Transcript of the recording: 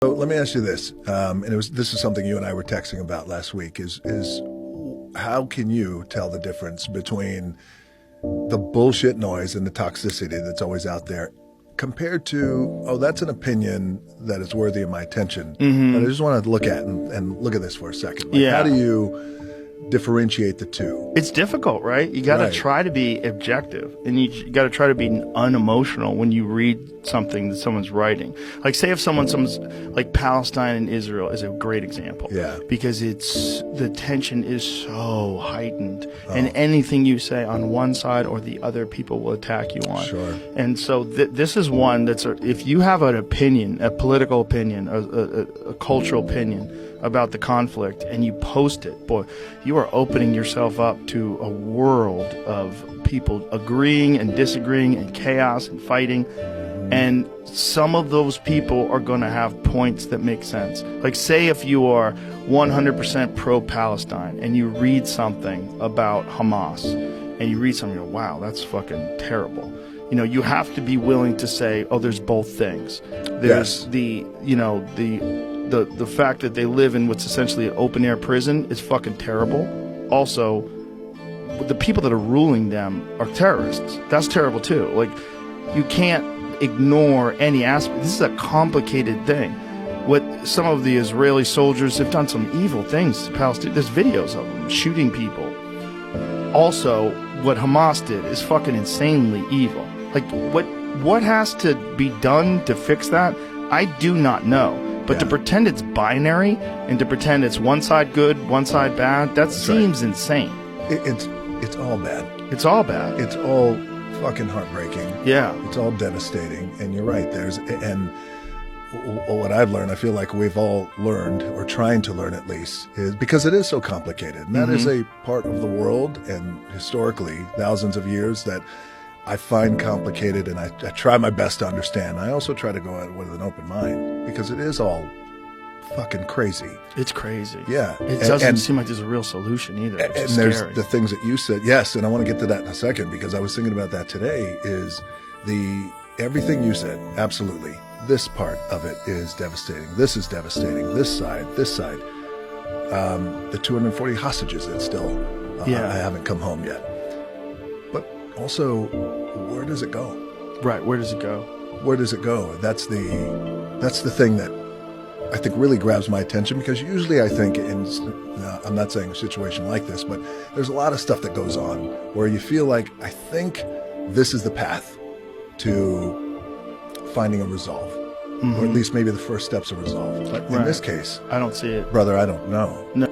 So let me ask you this, and this is something you and I were texting about last week, is how can you tell the difference between the bullshit noise and the toxicity that's always out there compared to, oh, that's an opinion that is worthy of my attention, but I just want to look at and look at this for a second. Like, how do you differentiate the two? It's difficult, right? You got to try to be objective, and you got to try to be unemotional when you read something that someone's writing. Like, say if someone's like Palestine and Israel is a great example. Yeah. Because the tension is so heightened, and anything you say on one side or the other, people will attack you on. Sure. And so this is one that's if you have an opinion, a political opinion, a cultural opinion about the conflict, and you post it, boy, you are opening yourself up to a world of people agreeing and disagreeing and chaos and fighting. And some of those people are going to have points that make sense. Like, say if you are 100% pro-Palestine and you read something about Hamas and you read something, you go, wow, that's fucking terrible. You know, you have to be willing to say, oh, there's both things. There's the fact that they live in what's essentially an open-air prison is fucking terrible. Also, the people that are ruling them are terrorists. That's terrible too. Like, you can't ignore any aspect. This is a complicated thing. What some of the Israeli soldiers have done, some evil things to Palestine. There's videos of them shooting people. Also, what Hamas did is fucking insanely evil. Like, what has to be done to fix that? I do not know. But to pretend it's binary and to pretend it's one side good, one side bad, that seems insane. It's all bad. It's all bad. It's all fucking heartbreaking. Yeah. It's all devastating. And you're right. And what I've learned, I feel like we've all learned, or trying to learn at least, is because it is so complicated. And that is a part of the world, and historically, thousands of years, that I find complicated, and I try my best to understand. I also try to go at it with an open mind, because it is all fucking crazy. It's crazy. Yeah. It doesn't seem like there's a real solution either. And there's the things that you said. Yes, and I want to get to that in a second, because I was thinking about that today, is everything you said. Absolutely. This part of it is devastating. This is devastating. This side. The 240 hostages that still I haven't come home yet. Also, where does it go? Right, where does it go? Where does it go? That's the thing that I think really grabs my attention, because usually I think I'm not saying a situation like this, but there's a lot of stuff that goes on where you feel like, I think this is the path to finding a resolve, or at least maybe the first steps of resolve. But in this case, I don't see it. Brother, I don't know. No.